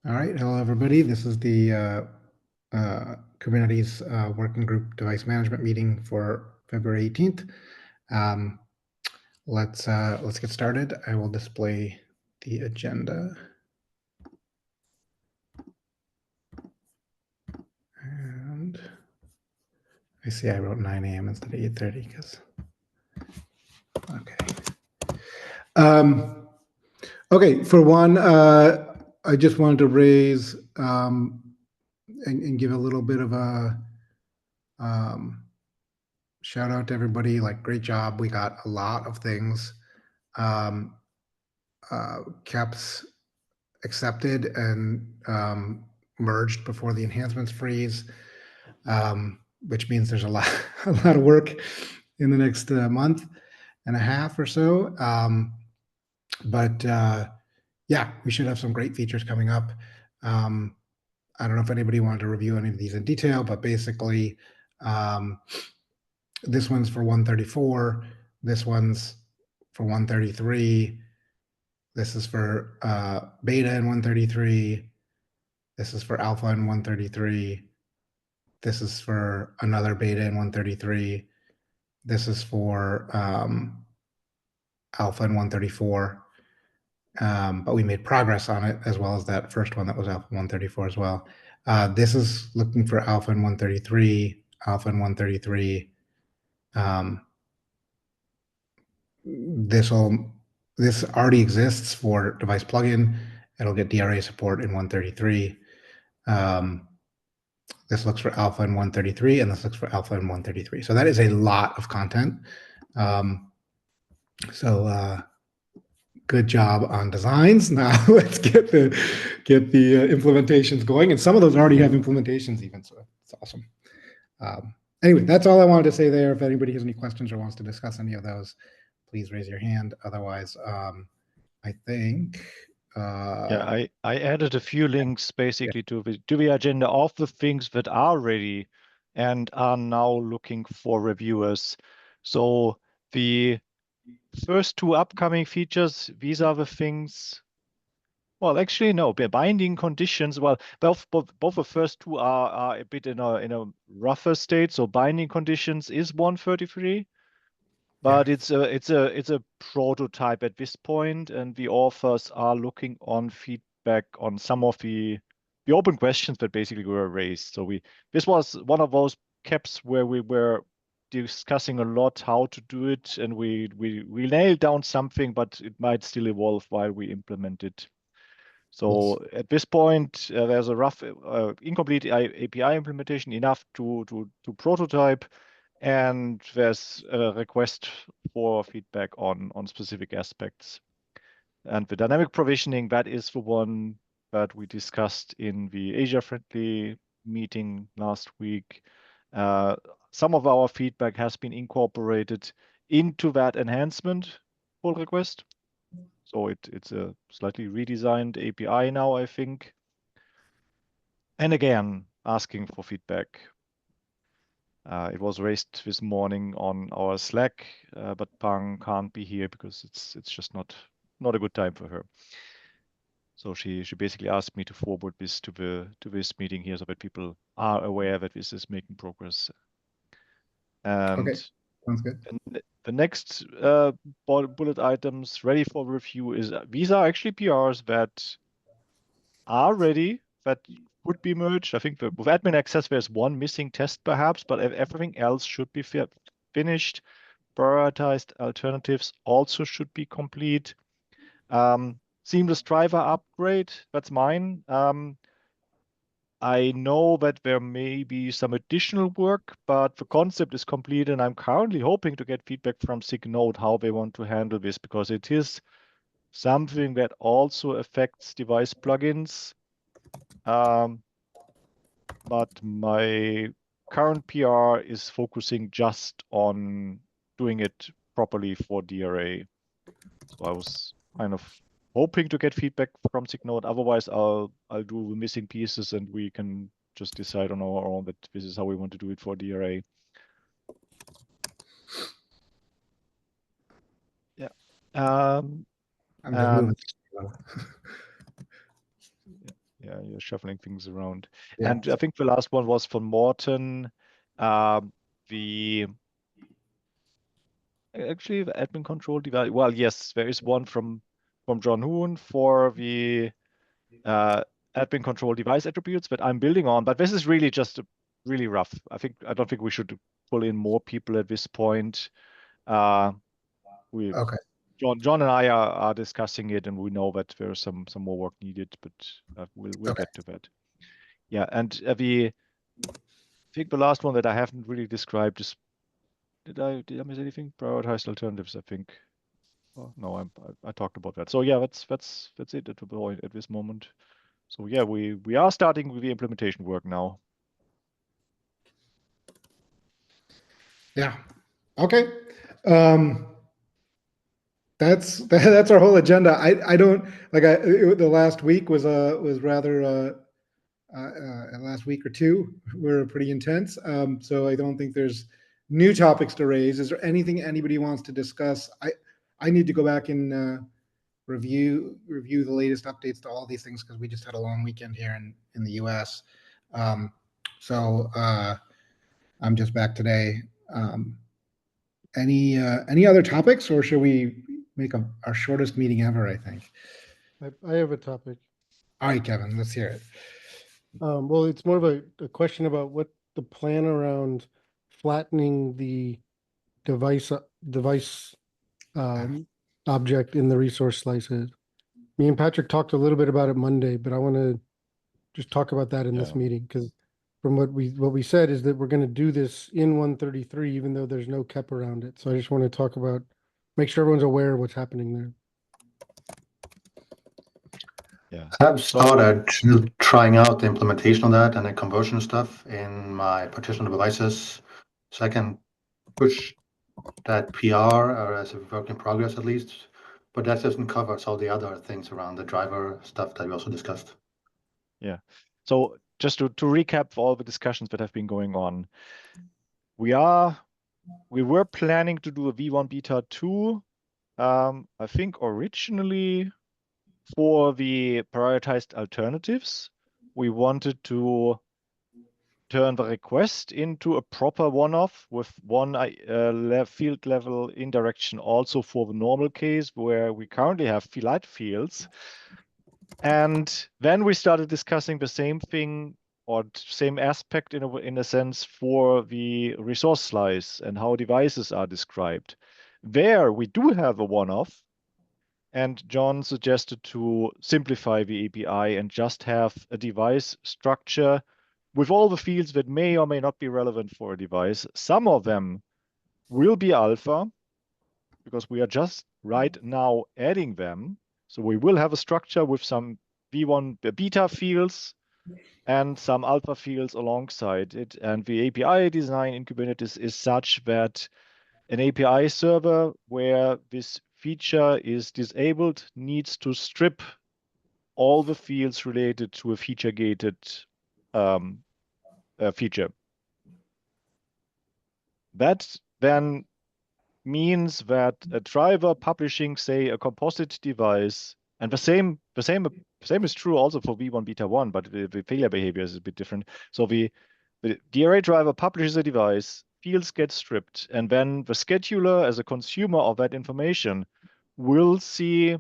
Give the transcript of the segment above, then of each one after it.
All right, hello everybody. This is the Kubernetes Working Group Device Management meeting for February 18th. Let's get started. I will display the agenda. And I see I wrote 9 a.m. instead of 8:30 because. Okay. Okay. For one, I just wanted to raise and give a little bit of a shout out to everybody. Like, great job. We got a lot of things KEPs accepted and merged before the enhancements freeze, which means there's a lot of work in the next month and a half or so. But yeah, we should have some great features coming up. I don't know if anybody wanted to review any of these in detail, but basically, this one's for 134. This one's for 133. This is for beta in 133. This is for alpha in 133. This is for another beta in 133. This is for alpha in 134. But we made progress on it, as well as that first one that was alpha 134 as well. This is looking for alpha in 133, alpha in 133. This already exists for device plugin. It'll get DRA support in 133. This looks for alpha in 133, and this looks for alpha in 133. So that is a lot of content. Good job on designs. Now let's get the implementations going, and some of those already have implementations even, so it's awesome. Anyway, that's all I wanted to say there. If anybody has any questions or wants to discuss any of those, please raise your hand. Otherwise, I think. Yeah, I added a few links basically to the agenda of the things that are ready and are now looking for reviewers. So the first two upcoming features, these are the things. Well, actually, no, the binding conditions. Well, both the first two are a bit in a rougher state. So binding conditions is 133. But it's a prototype at this point, and the authors are looking on feedback on some of the open questions that basically were raised. So this was one of those KEPs where we were discussing a lot how to do it, and we nailed down something, but it might still evolve while we implement it. So at this point, there's a rough, incomplete API implementation, enough to prototype. And there's a request for feedback on specific aspects. And the dynamic provisioning, that is the one that we discussed in the Asia-friendly meeting last week. Some of our feedback has been incorporated into that enhancement pull request. So it's a slightly redesigned API now, I think. And again, asking for feedback. It was raised this morning on our Slack, but Pang can't be here because it's just not a good time for her. So she basically asked me to forward this to this meeting here so that people are aware that this is making progress. And okay, sounds good. The next bullet items ready for review is these are actually PRs that are ready, that would be merged. I think with admin access, there's one missing test perhaps, but everything else should be finished. Prioritized alternatives also should be complete. Seamless driver upgrade, that's mine. I know that there may be some additional work, but the concept is complete, and I'm currently hoping to get feedback from Signode how they want to handle this, because it is something that also affects device plugins. But my current PR is focusing just on doing it properly for DRA. So I was kind of hoping to get feedback from Signode. Otherwise, I'll do the missing pieces, and we can just decide on our own that this is how we want to do it for DRA. Yeah. I'm just moving. you're shuffling things around. Yeah. And I think the last one was from Morten. The admin control device. Well, yes, there is one from John Hoon for the admin control device attributes that I'm building on, but this is really just really rough. I don't think we should pull in more people at this point. Okay. John and I are discussing it, and we know that there's some more work needed, but we'll Okay. get to that. Yeah, and I think the last one that I haven't really described is, did I miss anything? Prioritized alternatives, I think. Oh, no, I talked about that. So yeah, that's it at this moment. So yeah, we are starting with the implementation work now. Yeah. Okay. That's our whole agenda. I don't like the last week was rather last week or two were pretty intense. So I don't think there's new topics to raise. Is there anything anybody wants to discuss? I need to go back and review the latest updates to all these things because we just had a long weekend here in the US. So I'm just back today. Any other topics, or should we make our shortest meeting ever? I think. I have a topic. All right, Kevin, let's hear it. Well, it's more of a question about what the plan around flattening the device object in the resource slice is. Me and Patrick talked a little bit about it Monday, but I want to just talk about that in this meeting because from what we said is that we're going to do this in 133, even though there's no KEP around it. So I just want to talk about, make sure everyone's aware of what's happening there. Yeah. I've started trying out the implementation of that and the conversion stuff in my partition devices, so I can push that PR or as a work in progress at least. But that doesn't cover all the other things around the driver stuff that we also discussed. Yeah. So just to recap all the discussions that have been going on, we were planning to do a V1 beta 2, I think originally for the prioritized alternatives. We wanted to turn the request into a proper one-off with one field level indirection also for the normal case where we currently have light fields. And then we started discussing the same thing or same aspect in a sense for the resource slice and how devices are described. There we do have a one-off, and John suggested to simplify the API and just have a device structure with all the fields that may or may not be relevant for a device. Some of them will be alpha because we are just right now adding them. So we will have a structure with some V1 beta fields and some alpha fields alongside it. And the API design in Kubernetes is such that an API server where this feature is disabled needs to strip all the fields related to a feature-gated feature. That then means that a driver publishing, say, a composite device, and the same is true also for V1 beta 1, but the failure behavior is a bit different. So the DRA driver publishes a device, fields get stripped, and then the scheduler, as a consumer of that information, will see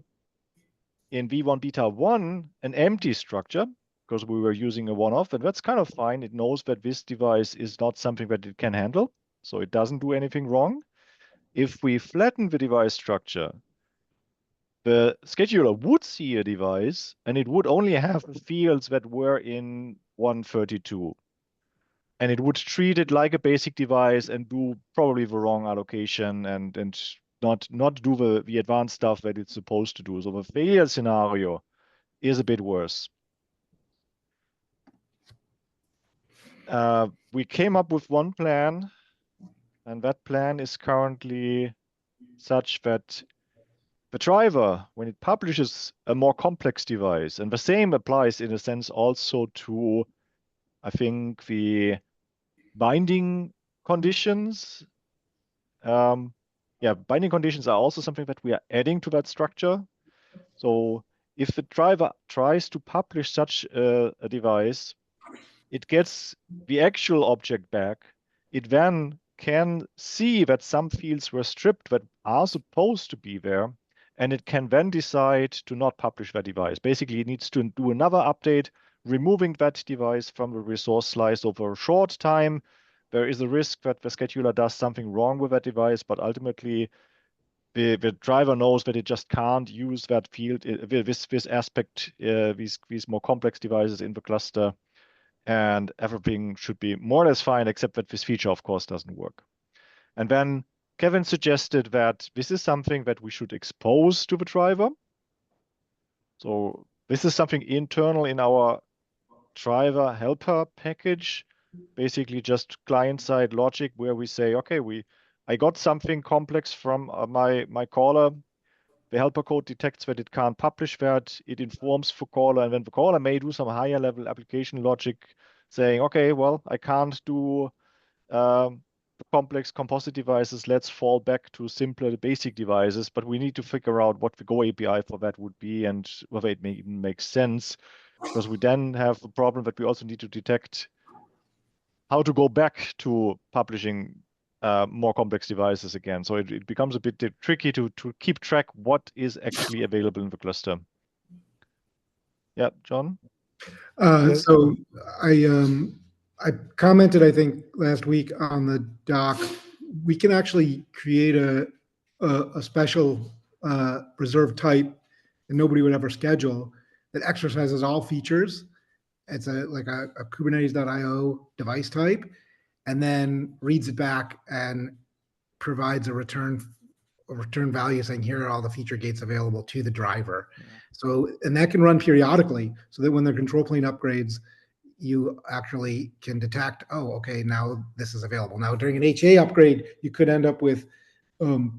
in V1 beta 1 an empty structure because we were using a one-off, and that's kind of fine. It knows that this device is not something that it can handle, so it doesn't do anything wrong. If we flatten the device structure, the scheduler would see a device and it would only have fields that were in 132. And it would treat it like a basic device and do probably the wrong allocation and not do the advanced stuff that it's supposed to do. So the failure scenario is a bit worse. We came up with one plan, and that plan is currently such that the driver, when it publishes a more complex device, and the same applies in a sense also to, I think, the binding conditions. Binding conditions are also something that we are adding to that structure. So if the driver tries to publish such a device, it gets the actual object back. It then can see that some fields were stripped that are supposed to be there, and it can then decide to not publish that device. Basically, it needs to do another update, removing that device from the resource slice over a short time. There is a risk that the scheduler does something wrong with that device, but ultimately the driver knows that it just can't use that field, this aspect, these more complex devices in the cluster, and everything should be more or less fine, except that this feature, of course, doesn't work. And then Kevin suggested that this is something that we should expose to the driver. So this is something internal in our driver helper package, basically just client-side logic where we say, okay, I got something complex from my caller. The helper code detects that it can't publish that. It informs the caller, and then the caller may do some higher level application logic saying, okay, well, I can't do complex composite devices. Let's fall back to simpler basic devices, but we need to figure out what the Go API for that would be and whether it may even make sense, because we then have a problem that we also need to detect how to go back to publishing more complex devices again. So it becomes a bit tricky to keep track what is actually available in the cluster. Yeah, John? So I commented, I think, last week on the doc. We can actually create a special reserved type that nobody would ever schedule that exercises all features. It's like a Kubernetes.io device type, and then reads it back and provides a return value saying, here are all the feature gates available to the driver. So, and that can run periodically so that when the control plane upgrades, you actually can detect, oh, okay, now this is available. Now during an HA upgrade, you could end up with or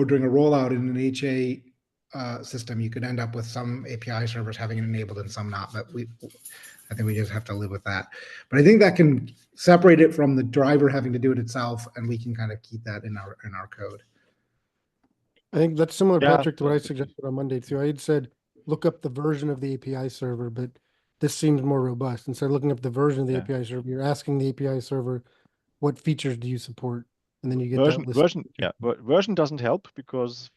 during a rollout in an HA system, you could end up with some API servers having it enabled and some not, but I think we just have to live with that. But I think that can separate it from the driver having to do it itself, and we can kind of keep that in our code. I think that's similar, Yeah. Patrick, to what I suggested on Monday too. I had said, look up the version of the API server, but this seems more robust. Instead of looking up the version of the API server, you're asking the API server, what features do you support? And then you get that list. Version doesn't help because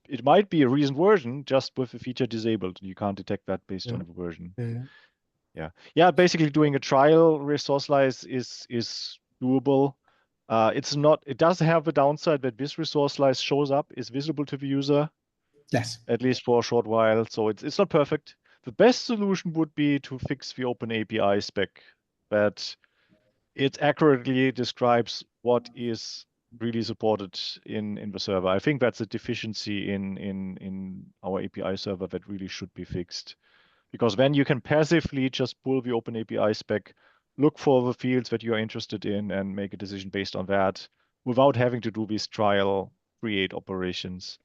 it might be a recent version just with the feature disabled. You can't detect that based on the version. Yeah. Basically doing a trial resource slice is doable. It does have the downside that this resource slice shows up, is visible to the user. Yes. At least for a short while. So it's not perfect. The best solution would be to fix the Open API spec, that it accurately describes what is really supported in the server. I think that's a deficiency in our API server that really should be fixed. Because then you can passively just pull the Open API spec, look for the fields that you are interested in, and make a decision based on that without having to do these trial create operations.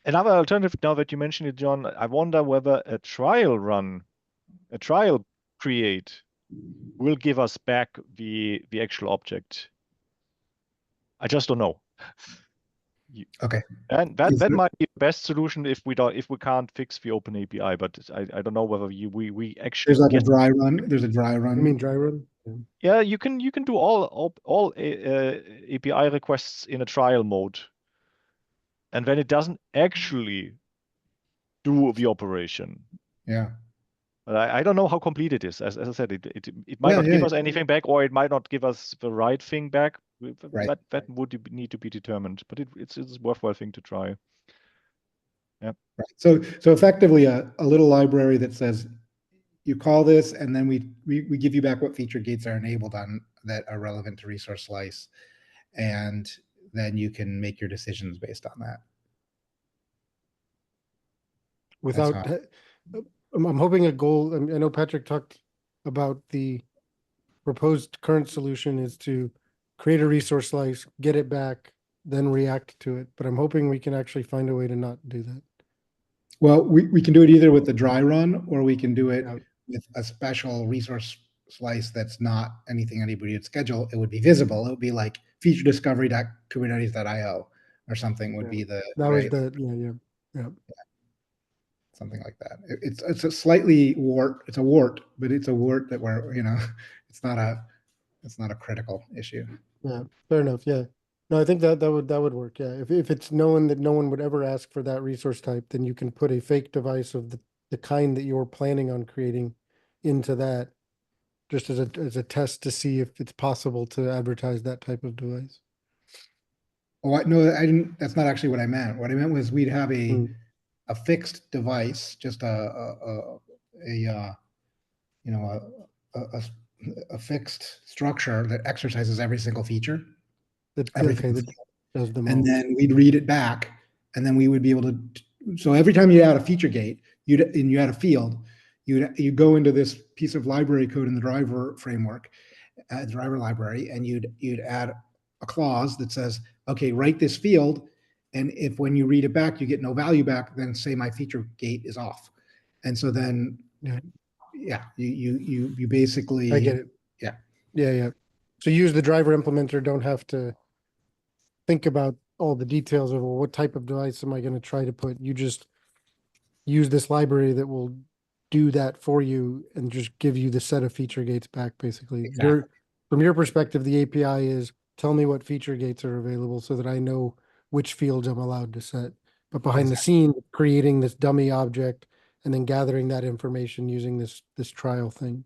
Another alternative, now that you mentioned it, John, I wonder whether a trial create will give us back the actual object. I just don't know. Okay. And that might be the best solution if we can't fix the Open API, but I don't know whether we actually. There's like a dry run. There's a dry run. You mean dry run? Yeah, you can do all API requests in a trial mode, and then it doesn't actually do the operation. Yeah. But I don't know how complete it is. As I said, it might not give us anything back, or it might not give us the right thing back. Right. That would need to be determined, but it's a worthwhile thing to try. Yeah. Right. So effectively a little library that says you call this, and then we give you back what feature gates are enabled on that are relevant to resource slice, and then you can make your decisions based on that. Without, I'm hoping a goal. I know Patrick talked about the proposed current solution is to create a resource slice, get it back, then react to it. But I'm hoping we can actually find a way to not do that. Well, we can do it either with the dry run, or we can do it with a special resource slice that's not anything anybody would schedule. It would be visible. It would be like feature discovery.kubernetes.io or something would be the. That was the, yeah. something like that. It's a slightly wart. It's a wart, but it's a wart that we're, it's not a critical issue. Yeah, fair enough. Yeah. No, I think that would work. Yeah. If it's known that no one would ever ask for that resource type, then you can put a fake device of the kind that you're planning on creating into that, just as a test to see if it's possible to advertise that type of device. Oh, no, I didn't. That's not actually what I meant. What I meant was we'd have Mm. a fixed device, just a fixed structure that exercises every single feature. Everything. That does them all. And then we'd read it back, and then we would be able to. So every time you add a feature gate, you add a field, you go into this piece of library code in the driver framework, driver library, and you'd add a clause that says, okay, write this field, and if when you read it back you get no value back, then say my feature gate is off. And so then you basically, I get it. Yeah. So use the driver implementer, don't have to think about all the details of, well, what type of device am I going to try to put? You just use this library that will do that for you and just give you the set of feature gates back, basically. Exactly. From your perspective, the API is tell me what feature gates are available so that I know which fields I'm allowed to set. But behind the scene, creating this dummy object and then gathering that information using this trial thing.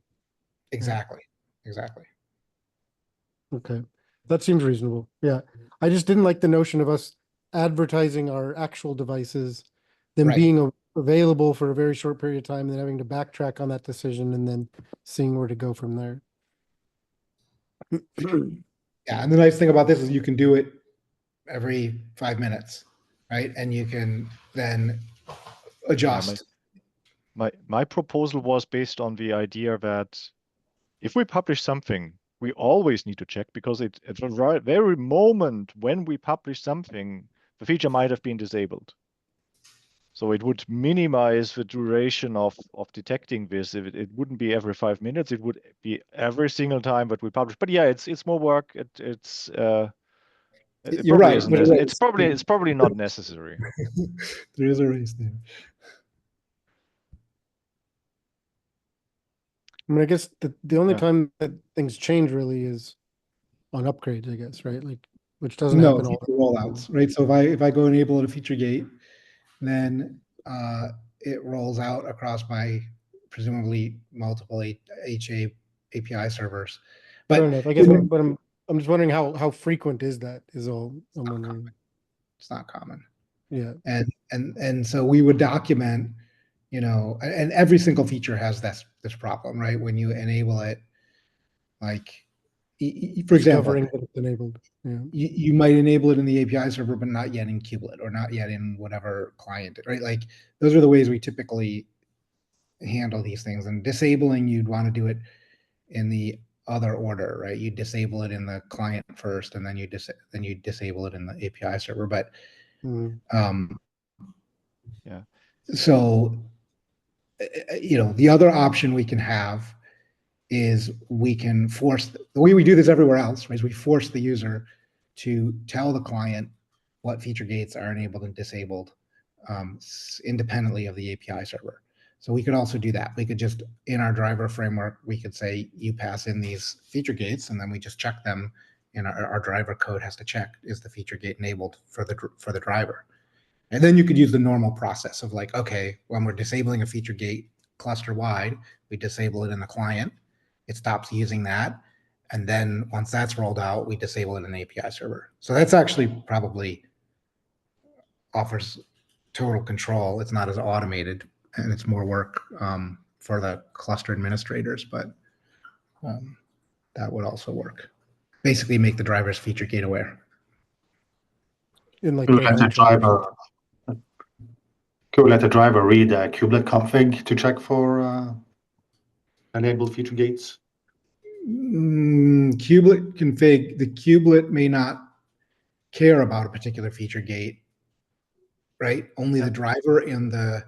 Exactly. Okay. That seems reasonable. Yeah. I just didn't like the notion of us advertising our actual devices, them Right. being available for a very short period of time, and then having to backtrack on that decision and then seeing where to go from there. Yeah, and the nice thing about this is you can do it every 5 minutes, right? And you can then adjust. My proposal was based on the idea that if we publish something, we always need to check, because at the very moment when we publish something, the feature might have been disabled. So it would minimize the duration of detecting this. If it wouldn't be every 5 minutes, it would be every single time that we publish. But yeah, it's more work. You're right. It's probably not necessary. There is a race there. I mean, I guess the only time that things change really is on upgrades, I guess, right? Like, which doesn't happen all feature rollouts, right? So if I go enable a feature gate, then it rolls out across my presumably multiple HA API servers. But fair enough. I guess, but I'm just wondering how frequent is that? Is all I'm wondering. It's not common. Yeah. And so we would document, and every single feature has this problem, right? When you enable it, like, for example, Discovering that it's enabled. Yeah. You might enable it in the API server, but not yet in Kubelet or not yet in whatever client, right? Like, those are the ways we typically handle these things. And disabling, you'd want to do it in the other order, right? You disable it in the client first, and then you disable it in the API server. But so the other option we can have is we can force, the way we do this everywhere else, right, is we force the user to tell the client what feature gates are enabled and disabled independently of the API server. So we could also do that. We could just, in our driver framework, we could say you pass in these feature gates, and then we just check them. And our driver code has to check, is the feature gate enabled for the driver? And then you could use the normal process of, like, okay, when we're disabling a feature gate cluster wide, we disable it in the client. It stops using that. And then once that's rolled out, we disable it in the API server. So that's actually probably offers total control. It's not as automated, and it's more work for the cluster administrators, but that would also work. Basically make the drivers feature gate aware. In like could we let the driver read a kubelet config to check for enabled feature gates? Kubelet config, the kubelet may not care about a particular feature gate, right? Only the driver and the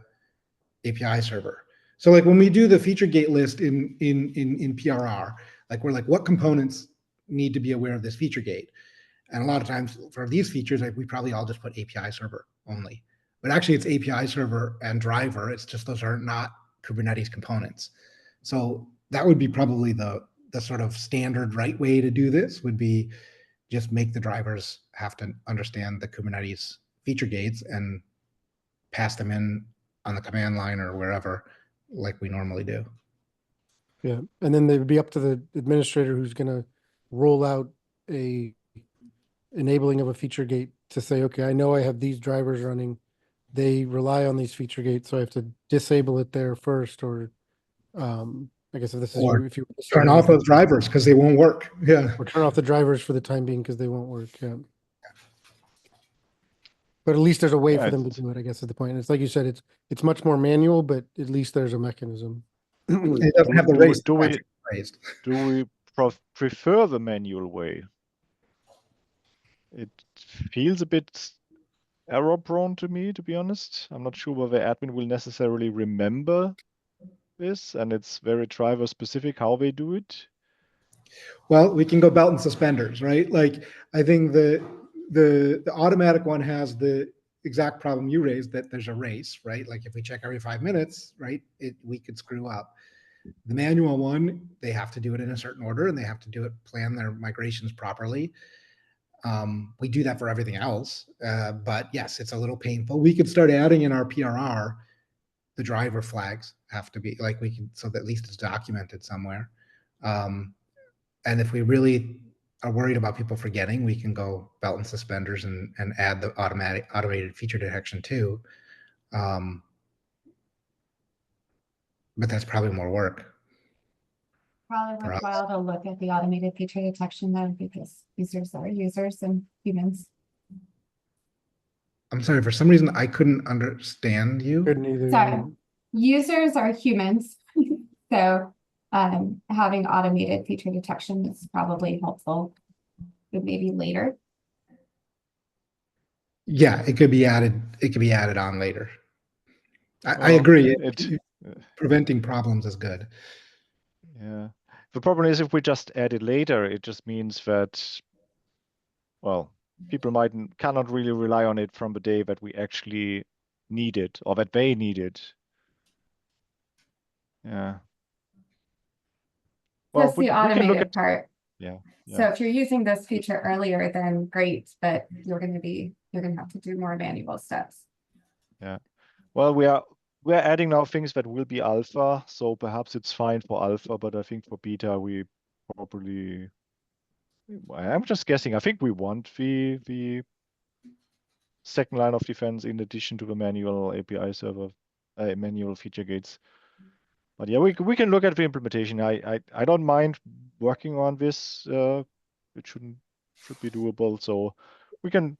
API server. So, like, when we do the feature gate list in PRR, like, we're like, what components need to be aware of this feature gate? And a lot of times for these features, like, we probably all just put API server only. but actually it's API server and driver. It's just those are not Kubernetes components. So that would be probably the sort of standard right way to do this would be just make the drivers have to understand the Kubernetes feature gates and pass them in on the command line or wherever like we normally do. Yeah, and then they would be up to the administrator who's gonna roll out a enabling of a feature gate to say, okay, I know I have these drivers running. They rely on these feature gates, so I have to disable it there first, or I guess if this is Or you, if you turn off those drivers because they won't work. Yeah. or turn off the drivers for the time being because they won't work. Yeah. But at least there's a way Yeah, for them to do it, I guess, is the point. It's like you said, it's much more manual, but at least there's a mechanism. It doesn't have the Do- race. do we- Patrick raised. Do we prefer the manual way? It feels a bit error prone to me, to be honest. I'm not sure whether admin will necessarily remember this, and it's very driver specific how they do it. Well, we can go belt and suspenders, right? Like I think the automatic one has the exact problem you raised that there's a race, right? Like if we check every 5 minutes, right, we could screw up. The manual one, they have to do it in a certain order and they have to do it, plan their migrations properly. We do that for everything else, but yes, it's a little painful. We could start adding in our PRR, the driver flags have to be like we can, so that at least it's documented somewhere. And if we really are worried about people forgetting, we can go belt and suspenders and add the automated feature detection too. But that's probably more work. Probably For us. worthwhile to look at the automated feature detection though, because users are users and humans. I'm sorry, for some reason I couldn't understand you. Couldn't either. Sorry. Users are humans, so having automated feature detection is probably helpful, but maybe later. Yeah, it could be added. It could be added on later. I Well, agree. it- Preventing problems is good. Yeah. The problem is if we just add it later, it just means that, well, people cannot really rely on it from the day that we actually need it or that they need it. Yeah. Well, That's we the can look automated at, part. yeah. So if you're using this feature earlier, then great, but you're gonna have to do more manual steps. Well, we're adding now things that will be alpha, so perhaps it's fine for alpha, but I think for beta we probably, I'm just guessing. I think we want the second line of defense in addition to the manual API server, manual feature gates. But yeah, we can look at the implementation. I don't mind working on this. It should be doable. So we can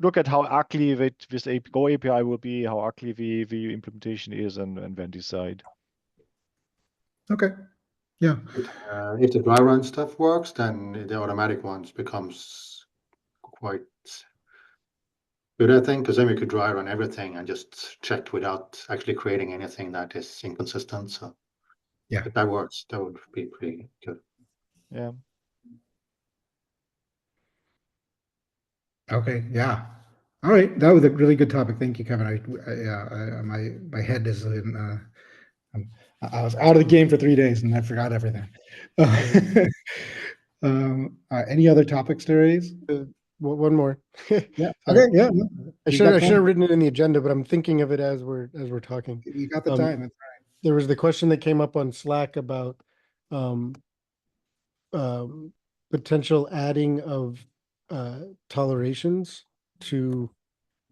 look at how ugly this Go API will be, how ugly the implementation is, and then decide. Okay. Yeah. If the dry run stuff works, then the automatic ones becomes quite good, I think, because then we could dry run everything and just check without actually creating anything that is inconsistent. So Yeah. if that works, that would be pretty good. Yeah. Okay. Yeah. All right. That was a really good topic. Thank you, Kevin. My head is in. I was out of the game for 3 days and I forgot everything. Any other topics to raise? One more. Yeah. Okay. Yeah. no, I you should got have time. written it in the agenda, but I'm thinking of it as we're talking. You got the Um, time. There was the question that came up on Slack about potential adding of tolerations to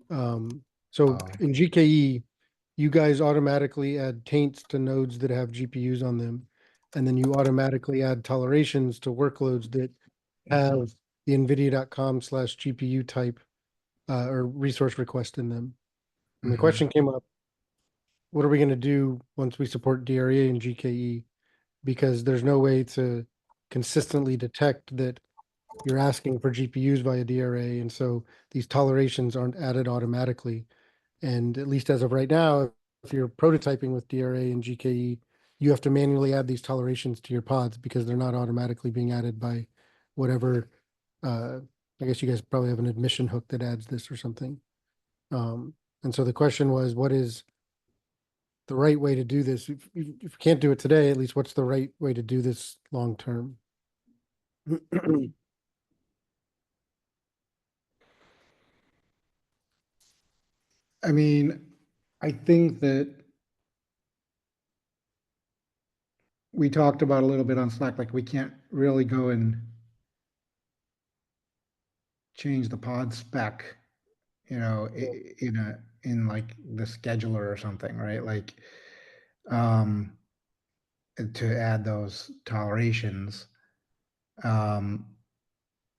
so Oh. in GKE, you guys automatically add taints to nodes that have GPUs on them, and then you automatically add tolerations to workloads that have the nvidia.com/GPU type or resource request in them. And the Mhm. question came up, what are we going to do once we support DRA and GKE? Because there's no way to consistently detect that you're asking for GPUs via DRA. And so these tolerations aren't added automatically. And at least as of right now, if you're prototyping with DRA and GKE, you have to manually add these tolerations to your pods because they're not automatically being added by whatever. I guess you guys probably have an admission hook that adds this or something. And And so the question was, what is the right way to do this? If you can't do it today, at least what's the right way to do this long term? I mean, I think that we talked about a little bit on Slack, like we can't really go and change the pod spec, you know, in like the scheduler or something, right? Like, to add those tolerations. I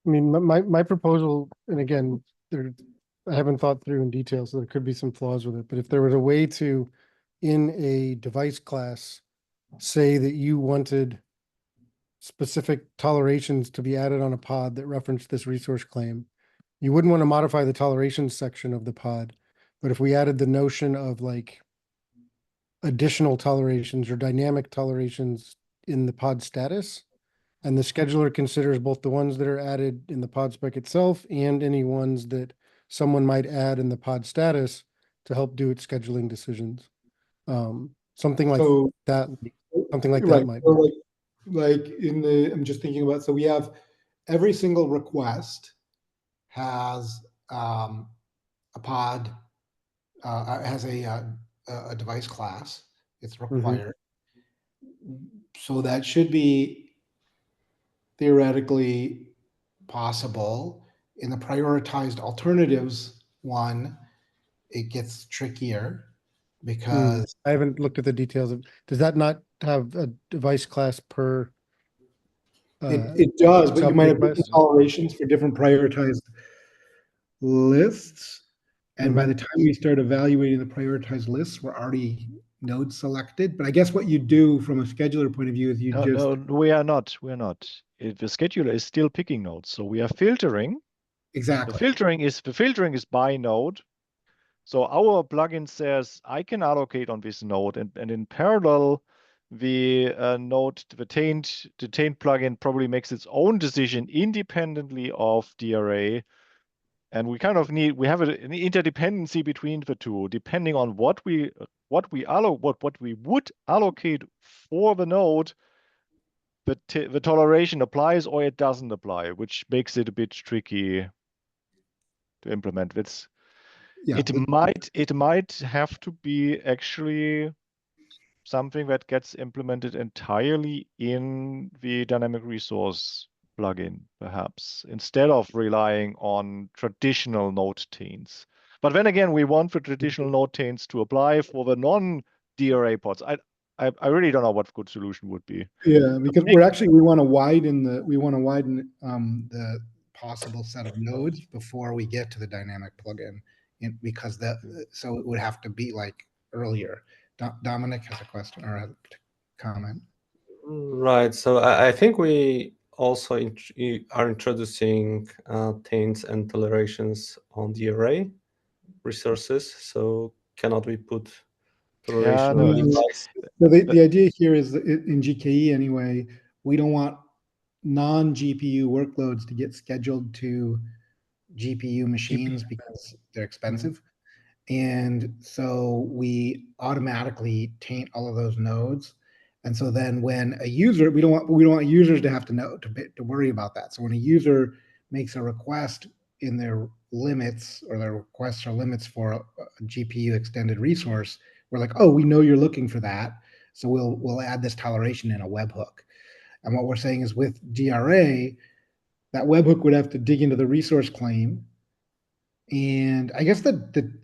mean, my proposal, and again, I haven't thought through in detail, so there could be some flaws with it, but if there was a way to, in a device class, say that you wanted specific tolerations to be added on a pod that referenced this resource claim, you wouldn't want to modify the tolerations section of the pod. But if we added the notion of like additional tolerations or dynamic tolerations in the pod status, and the scheduler considers both the ones that are added in the pod spec itself and any ones that someone might add in the pod status to help do its scheduling decisions. Something like So- that, something like that Right, might so work. like in the, I'm just thinking about, so we have every single request has a pod, has a device class. It's required. So that should be theoretically possible. In the prioritized alternatives one, it gets trickier because I haven't looked at the details of, does that not have a device class per? it does, but you might have different sub-request? tolerations for different prioritized lists. And by the time we start evaluating the prioritized lists, we're already node selected. But I guess what you do from a scheduler point of view is you No, just no, we are not. We're not. The scheduler is still picking nodes, so we are filtering. The exactly. filtering is by node. So our plugin says I can allocate on this node, and in parallel, the node, the taint plugin probably makes its own decision independently of DRA. And we kind of we have an interdependency between the two, depending on what we would allocate for the node. The toleration applies or it doesn't apply, which makes it a bit tricky to implement. It might have to be actually something that gets implemented entirely in the dynamic resource plugin, perhaps, instead of relying on traditional node taints. But then again, we want the traditional node taints to apply for the non-DRA pods. I really don't know what a good solution would be. Yeah, because we want to widen the possible set of nodes before we get to the dynamic plugin, because so it would have to be like earlier. Dominic has a question or a comment. Right. So I think we also are introducing taints and tolerations on the array resources. So cannot we put toleration on the device? So the idea here is that in GKE anyway, we don't want non-GPU workloads to get scheduled to GPU machines because they're expensive. And so we automatically taint all of those nodes. And so then when a user, we don't want users to have to worry about that. So when a user makes a request in their limits, or their requests or limits for a GPU extended resource, we're like, oh, we know you're looking for that. So we'll add this toleration in a webhook. And what we're saying is with DRA, that webhook would have to dig into the resource claim. And I guess the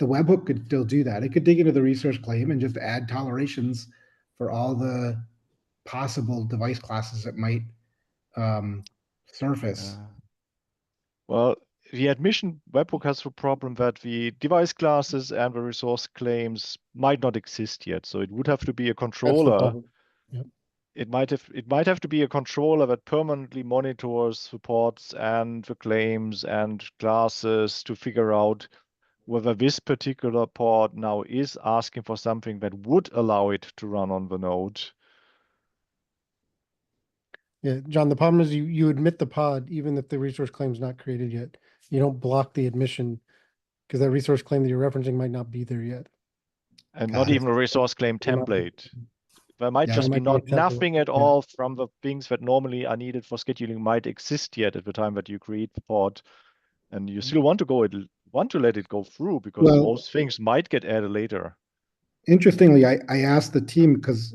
webhook could still do that. It could dig into the resource claim and just add tolerations for all the possible device classes that might surface. Well, the admission webhook has the problem that the device classes and the resource claims might not exist yet. So it would have to be a controller. Yep. It might have to be a controller that permanently monitors the pods and the claims and classes to figure out whether this particular pod now is asking for something that would allow it to run on the node. Yeah, John, the problem is you admit the pod even if the resource claim is not created yet. You don't block the admission because that resource claim that you're referencing might not be there yet. And Got not it. even a resource claim May not be. template. There might Yeah, just it be might be a not template, nothing at yeah. all from the things that normally are needed for scheduling might exist yet at the time that you create the pod. And you still want to let it go through because Well- most things might get added later. Interestingly, I asked the team because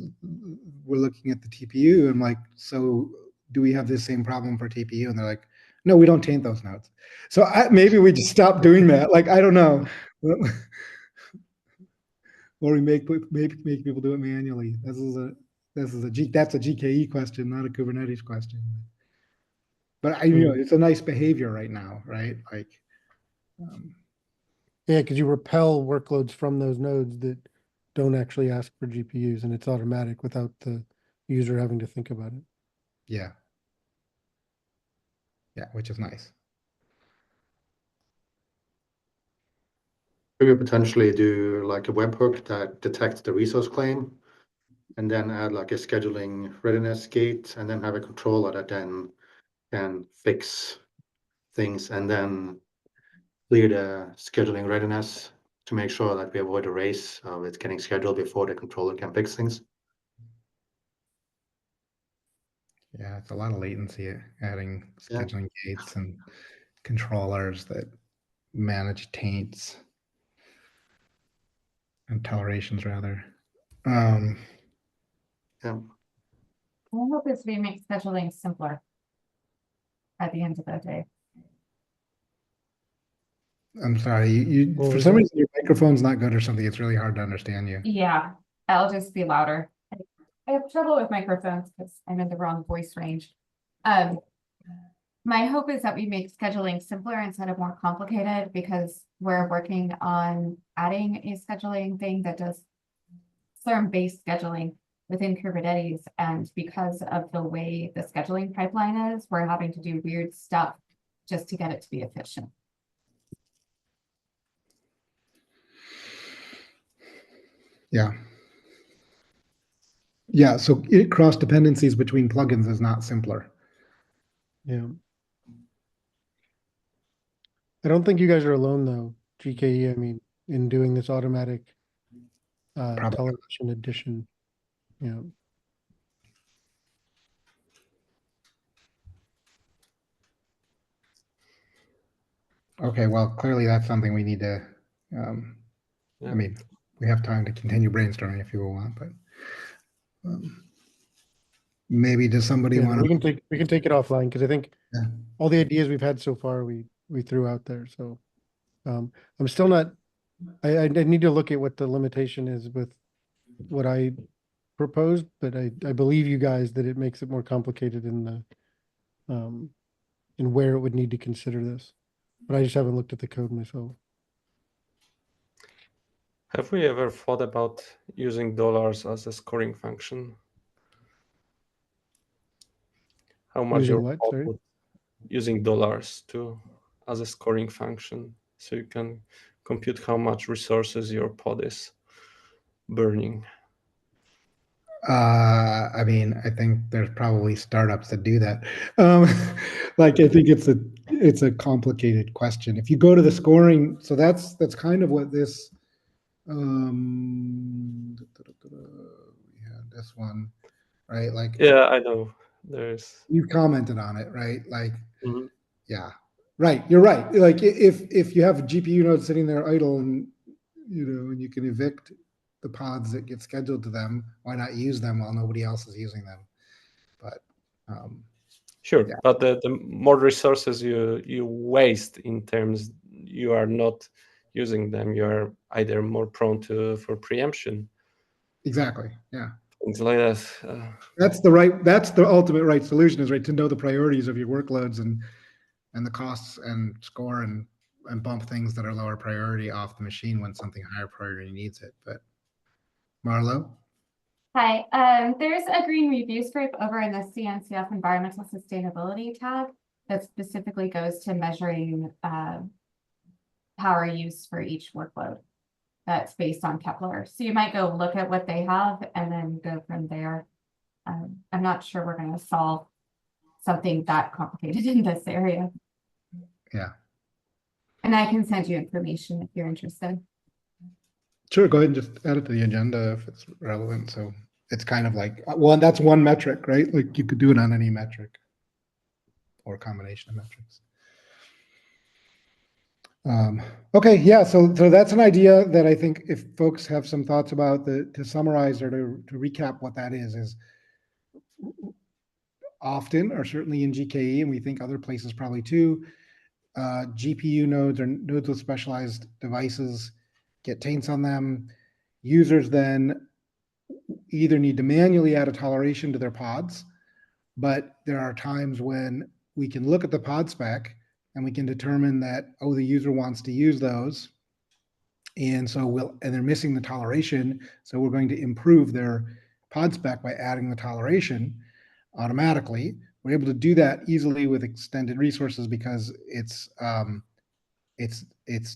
we're looking at the TPU. And I'm like, so do we have this same problem for TPU? And they're like, no, we don't taint those nodes. So maybe we just stop doing that. Like, I don't know. Or we make people do it manually. That's a GKE question, not a Kubernetes question. But it's a nice behavior right now, right? Like, Yeah, because you repel workloads from those nodes that don't actually ask for GPUs, and it's automatic without the user having to think about it. yeah, which is nice. We could potentially do like a webhook that detects the resource claim and then add like a scheduling readiness gate and then have a controller that then can fix things and then clear the scheduling readiness to make sure that we avoid a race of it getting scheduled before the controller can fix things. Yeah, it's a lot of latency adding Yeah. scheduling gates and controllers that manage taints and tolerations rather. Yeah. My hope is we make scheduling simpler at the end of the day. I'm sorry, you What for was some that? reason your microphone's not good or something. It's really hard to understand you. Yeah, I'll just be louder. I have trouble with microphones because I'm in the wrong voice range. My hope is that we make scheduling simpler instead of more complicated because we're working on adding a scheduling thing that does Slurm-based scheduling within Kubernetes. And because of the way the scheduling pipeline is, we're having to do weird stuff just to get it to be efficient. Yeah. Yeah, so cross dependencies between plugins is not simpler. Yeah. I don't think you guys are alone though, GKE, I mean, in doing this automatic Probably. toleration addition. Yeah. Okay, well, clearly that's something we need to, Yeah. I mean, we have time to continue brainstorming if you want, but maybe does somebody Yeah, want we to? can take it offline because I think Yeah. all the ideas we've had so far we threw out there. So I'm still not. I need to look at what the limitation is with what I proposed, but I believe you guys that it makes it more complicated in the in where it would need to consider this. But I just haven't looked at the code myself. Have we ever thought about using dollars as a scoring function? How much Using your what, pod sorry? would- using dollars as a scoring function, so you can compute how much resources your pod is burning. I mean, I think there's probably startups that do that. Like, I think it's a complicated question. If you go to the scoring, so that's kind of what this, we had this one, right? Like, Yeah, I know. There's you commented on it, right? Like, Mhm. yeah, right. You're right. Like, if you have a GPU node sitting there idle and and you can evict the pods that get scheduled to them, why not use them while nobody else is using them? But Sure, yeah. but the more resources you waste in terms you are not using them, you are either more prone for preemption, Exactly. Yeah. things like that. That's the ultimate right solution is right to know the priorities of your workloads and the costs and score and bump things that are lower priority off the machine when something higher priority needs it. But Marlo? Hi, there's a green reviews group over in the CNCF Environmental Sustainability tab that specifically goes to measuring power use for each workload that's based on Kepler. So you might go look at what they have and then go from there. I'm not sure we're going to solve something that complicated in this area. Yeah. And I can send you information if you're interested. Sure, go ahead and just add it to the agenda if it's relevant. So it's kind of like, well, that's one metric, right? Like you could do it on any metric or a combination of metrics. Okay, yeah, so that's an idea that I think if folks have some thoughts about to summarize or to recap what that is often, or certainly in GKE, and we think other places probably too, GPU nodes or nodes with specialized devices get taints on them. Users then either need to manually add a toleration to their pods, but there are times when we can look at the pod spec and we can determine that, oh, the user wants to use those. And so they're missing the toleration. So we're going to improve their pod spec by adding the toleration automatically. We're able to do that easily with extended resources because it's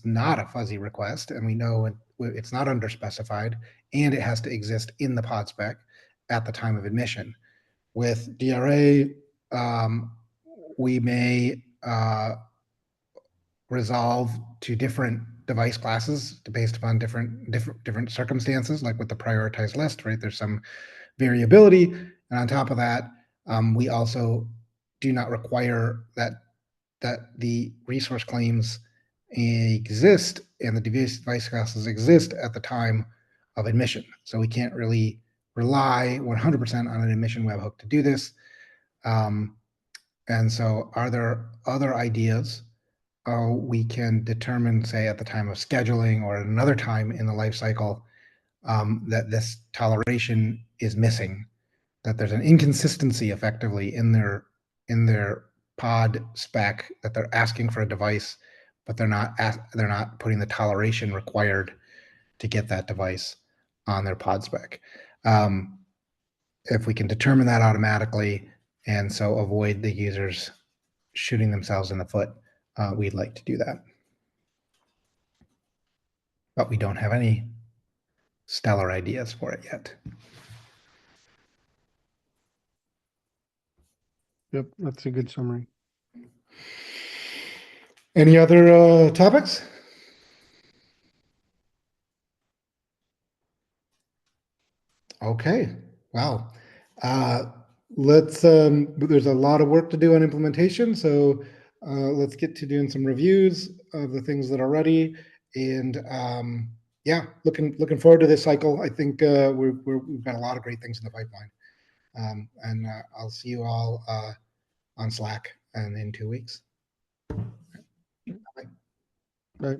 not a fuzzy request, and we know it's not underspecified, and it has to exist in the pod spec at the time of admission. With DRA, we may resolve to different device classes based upon different circumstances, like with the prioritized list, right? There's some variability, and on top of that, we also do not require that the resource claims exist and the device classes exist at the time of admission. So we can't really rely 100% on an admission webhook to do this. And so are there other ideas we can determine, say, at the time of scheduling or at another time in the life cycle, that this toleration is missing, that there's an inconsistency effectively in their pod spec, that they're asking for a device, but they're not putting the toleration required to get that device on their pod spec. If we can determine that automatically and so avoid the users shooting themselves in the foot, we'd like to do that. But we don't have any stellar ideas for it yet. Yep, that's a good summary. Any other topics? Okay, wow. There's a lot of work to do on implementation, so let's get to doing some reviews of the things that are ready. And yeah, looking forward to this cycle. I think we've got a lot of great things in the pipeline. And I'll see you all on Slack and in 2 weeks. Bye. Right.